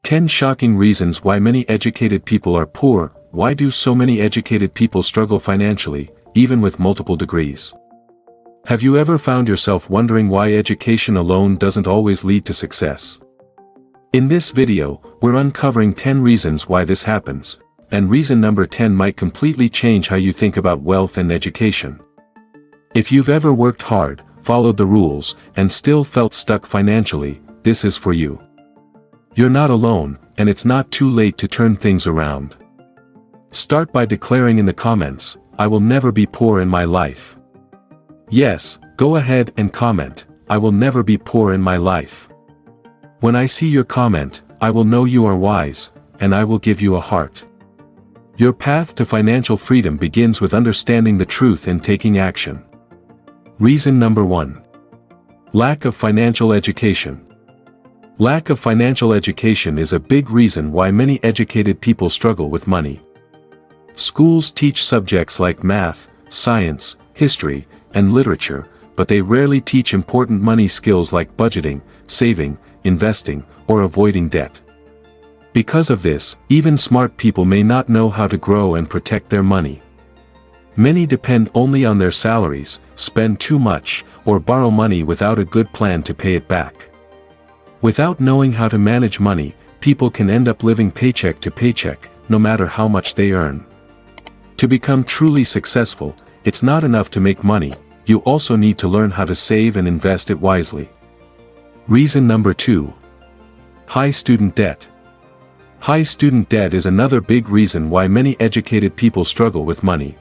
10 shocking reasons why many educated people are poor. Why do so many educated people struggle financially, even with multiple degrees? Have you ever found yourself wondering why education alone doesn't always lead to success? In this video, we're uncovering 10 reasons why this happens, and reason number 10 might completely change how you think about wealth and education. If you've ever worked hard, followed the rules, and still felt stuck financially, this is for you. You're not alone, and it's not too late to turn things around. Start by declaring in the comments, "I will never be poor in my life." Yes, go ahead and comment, "I will never be poor in my life." When I see your comment, I will know you are wise, and I will give you a heart. Your path to financial freedom begins with understanding the truth and taking action. Reason number 1. Lack of financial education. Lack of financial education is a big reason why many educated people struggle with money. Schools teach subjects like math, science, history, and literature, but they rarely teach important money skills like budgeting, saving, investing, or avoiding debt. Because of this, even smart people may not know how to grow and protect their money. Many depend only on their salaries, spend too much, or borrow money without a good plan to pay it back. Without knowing how to manage money, people can end up living paycheck to paycheck, no matter how much they earn. To become truly successful, it's not enough to make money, you also need to learn how to save and invest it wisely. Reason number 2. High student debt. High student debt is another big reason why many educated people struggle with money.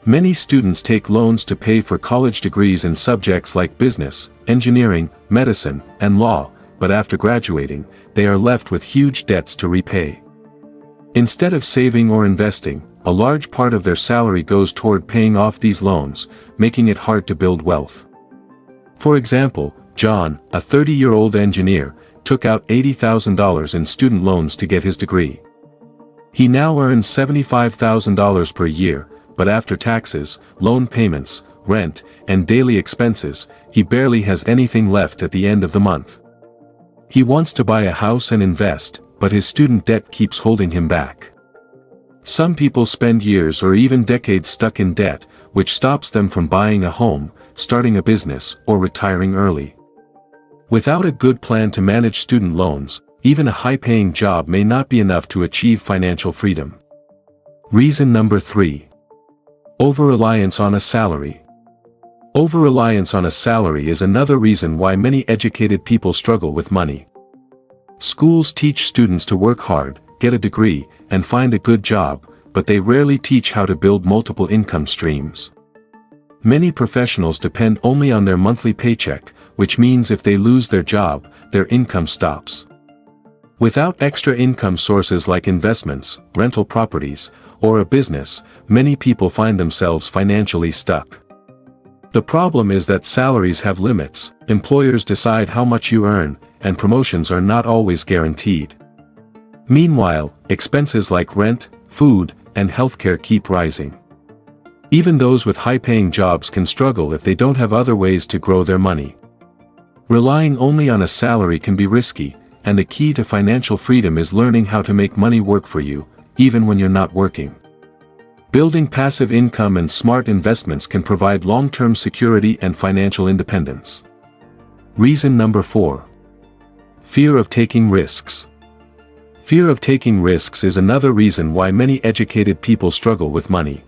Many students take loans to pay for college degrees in subjects like business, engineering, medicine, and law, but after graduating, they are left with huge debts to repay. Instead of saving or investing, a large part of their salary goes toward paying off these loans, making it hard to build wealth. For example, John, a 30-year-old engineer, took out $80,000 in student loans to get his degree. He now earns $75,000 per year, but after taxes, loan payments, rent, and daily expenses, he barely has anything left at the end of the month. He wants to buy a house and invest, but his student debt keeps holding him back. Some people spend years or even decades stuck in debt, which stops them from buying a home, starting a business, or retiring early. Without a good plan to manage student loans, even a high-paying job may not be enough to achieve financial freedom. Reason number 3. Over-reliance on a salary. Over-reliance on a salary is another reason why many educated people struggle with money. Schools teach students to work hard, get a degree, and find a good job, but they rarely teach how to build multiple income streams. Many professionals depend only on their monthly paycheck, which means if they lose their job, their income stops. Without extra income sources like investments, rental properties, or a business, many people find themselves financially stuck. The problem is that salaries have limits, employers decide how much you earn, and promotions are not always guaranteed. Meanwhile, expenses like rent, food, and healthcare keep rising. Even those with high-paying jobs can struggle if they don't have other ways to grow their money. Relying only on a salary can be risky, and the key to financial freedom is learning how to make money work for you, even when you're not working. Building passive income and smart investments can provide long-term security and financial independence. Reason number 4. Fear of taking risks. Fear of taking risks is another reason why many educated people struggle with money.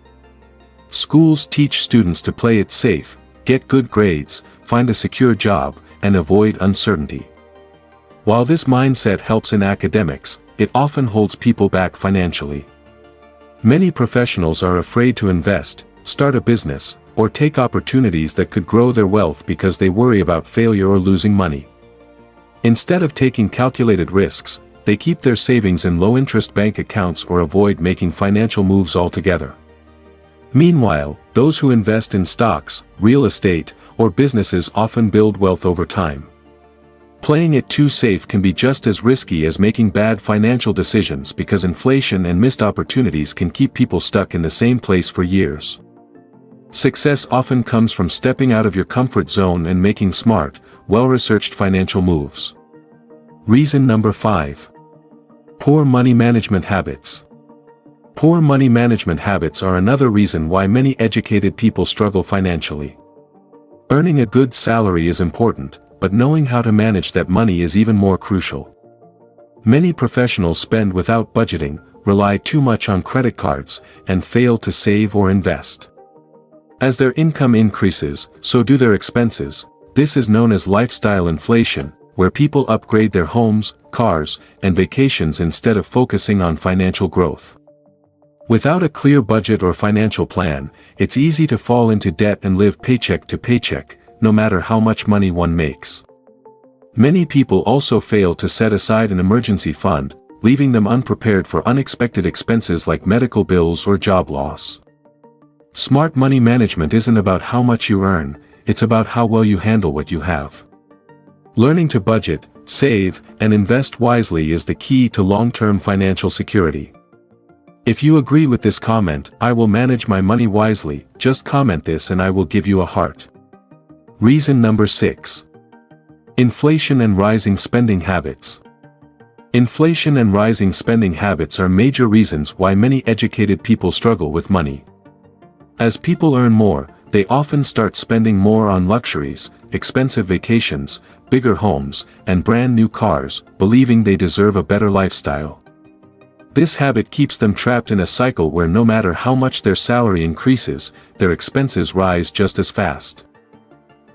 Schools teach students to play it safe, get good grades, find a secure job, and avoid uncertainty. While this mindset helps in academics, it often holds people back financially. Many professionals are afraid to invest, start a business, or take opportunities that could grow their wealth because they worry about failure or losing money. Instead of taking calculated risks, they keep their savings in low-interest bank accounts or avoid making financial moves altogether. Meanwhile, those who invest in stocks, real estate, or businesses often build wealth over time. Playing it too safe can be just as risky as making bad financial decisions because inflation and missed opportunities can keep people stuck in the same place for years. Success often comes from stepping out of your comfort zone and making smart, well-researched financial moves. Reason number 5. Poor money management habits. Poor money management habits are another reason why many educated people struggle financially. Earning a good salary is important, but knowing how to manage that money is even more crucial. Many professionals spend without budgeting, rely too much on credit cards, and fail to save or invest. As their income increases, so do their expenses. This is known as lifestyle inflation, where people upgrade their homes, cars, and vacations instead of focusing on financial growth. Without a clear budget or financial plan, it's easy to fall into debt and live paycheck to paycheck, no matter how much money one makes. Many people also fail to set aside an emergency fund, leaving them unprepared for unexpected expenses like medical bills or job loss. Smart money management isn't about how much you earn, it's about how well you handle what you have. Learning to budget, save, and invest wisely is the key to long-term financial security. If you agree with this comment, I will manage my money wisely, just comment this and I will give you a heart. Reason number 6. Inflation and rising spending habits. Inflation and rising spending habits are major reasons why many educated people struggle with money. As people earn more, they often start spending more on luxuries, expensive vacations, bigger homes, and brand new cars, believing they deserve a better lifestyle. This habit keeps them trapped in a cycle where no matter how much their salary increases, their expenses rise just as fast.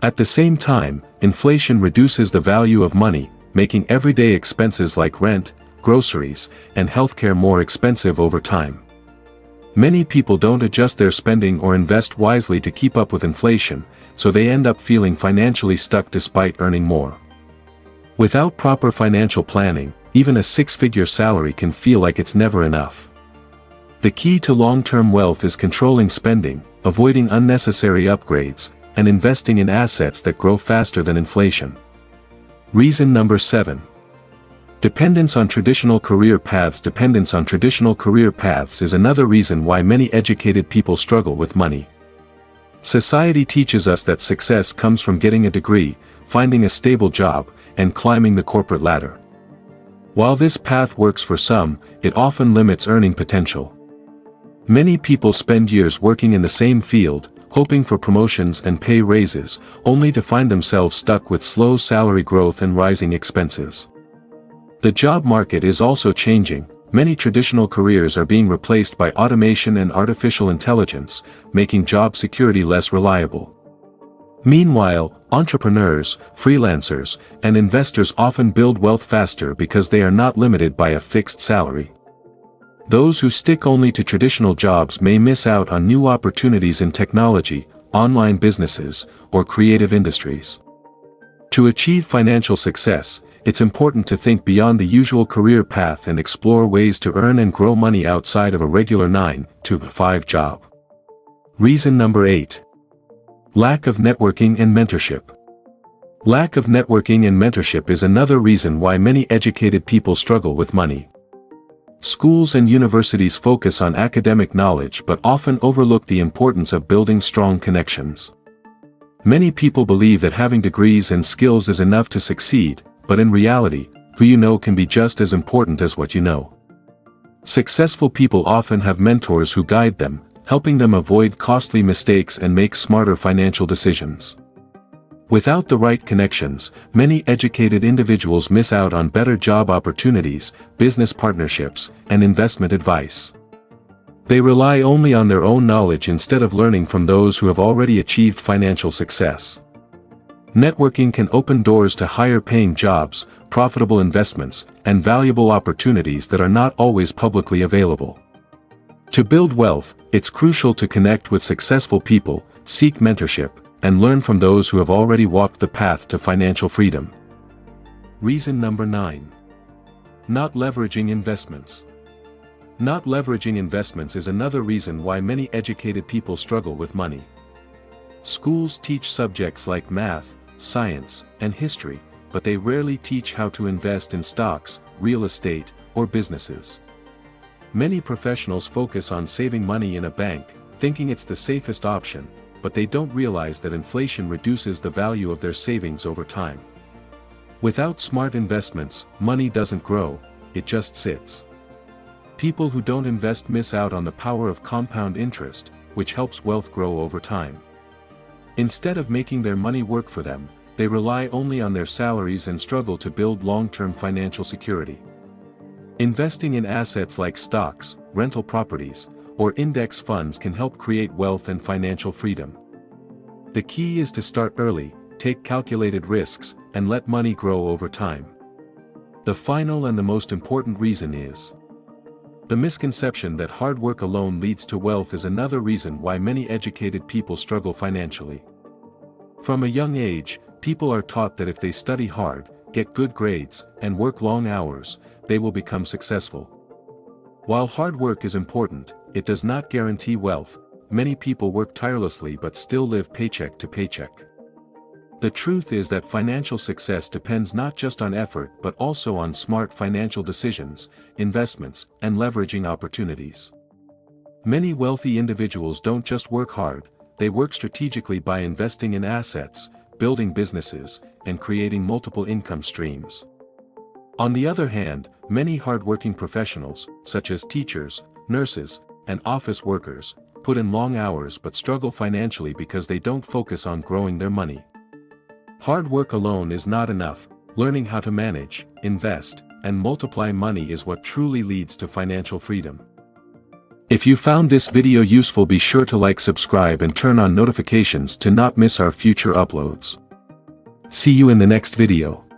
At the same time, inflation reduces the value of money, making everyday expenses like rent, groceries, and healthcare more expensive over time. Many people don't adjust their spending or invest wisely to keep up with inflation, so they end up feeling financially stuck despite earning more. Without proper financial planning, even a six-figure salary can feel like it's never enough. The key to long-term wealth is controlling spending, avoiding unnecessary upgrades, and investing in assets that grow faster than inflation. Reason number 7. Dependence on traditional career paths. Dependence on traditional career paths is another reason why many educated people struggle with money. Society teaches us that success comes from getting a degree, finding a stable job, and climbing the corporate ladder. While this path works for some, it often limits earning potential. Many people spend years working in the same field, hoping for promotions and pay raises, only to find themselves stuck with slow salary growth and rising expenses. The job market is also changing. Many traditional careers are being replaced by automation and artificial intelligence, making job security less reliable. Meanwhile, entrepreneurs, freelancers, and investors often build wealth faster because they are not limited by a fixed salary. Those who stick only to traditional jobs may miss out on new opportunities in technology, online businesses, or creative industries. To achieve financial success, it's important to think beyond the usual career path and explore ways to earn and grow money outside of a regular 9-to-5 job. Reason number 8. Lack of networking and mentorship. Lack of networking and mentorship is another reason why many educated people struggle with money. Schools and universities focus on academic knowledge but often overlook the importance of building strong connections. Many people believe that having degrees and skills is enough to succeed, but in reality, who you know can be just as important as what you know. Successful people often have mentors who guide them, helping them avoid costly mistakes and make smarter financial decisions. Without the right connections, many educated individuals miss out on better job opportunities, business partnerships, and investment advice. They rely only on their own knowledge instead of learning from those who have already achieved financial success. Networking can open doors to higher-paying jobs, profitable investments, and valuable opportunities that are not always publicly available. To build wealth, it's crucial to connect with successful people, seek mentorship, and learn from those who have already walked the path to financial freedom. Reason number 9. Not leveraging investments. Not leveraging investments is another reason why many educated people struggle with money. Schools teach subjects like math, science, and history, but they rarely teach how to invest in stocks, real estate, or businesses. Many professionals focus on saving money in a bank, thinking it's the safest option, but they don't realize that inflation reduces the value of their savings over time. Without smart investments, money doesn't grow, it just sits. People who don't invest miss out on the power of compound interest, which helps wealth grow over time. Instead of making their money work for them, they rely only on their salaries and struggle to build long-term financial security. Investing in assets like stocks, rental properties, or index funds can help create wealth and financial freedom. The key is to start early, take calculated risks, and let money grow over time. The final and the most important reason is the misconception that hard work alone leads to wealth is another reason why many educated people struggle financially. From a young age, people are taught that if they study hard, get good grades, and work long hours, they will become successful. While hard work is important, it does not guarantee wealth. Many people work tirelessly but still live paycheck to paycheck. The truth is that financial success depends not just on effort but also on smart financial decisions, investments, and leveraging opportunities. Many wealthy individuals don't just work hard, they work strategically by investing in assets, building businesses, and creating multiple income streams. On the other hand, many hardworking professionals, such as teachers, nurses, and office workers, put in long hours but struggle financially because they don't focus on growing their money. Hard work alone is not enough. Learning how to manage, invest, and multiply money is what truly leads to financial freedom. If you found this video useful, be sure to like, subscribe, and turn on notifications to not miss our future uploads. See you in the next video.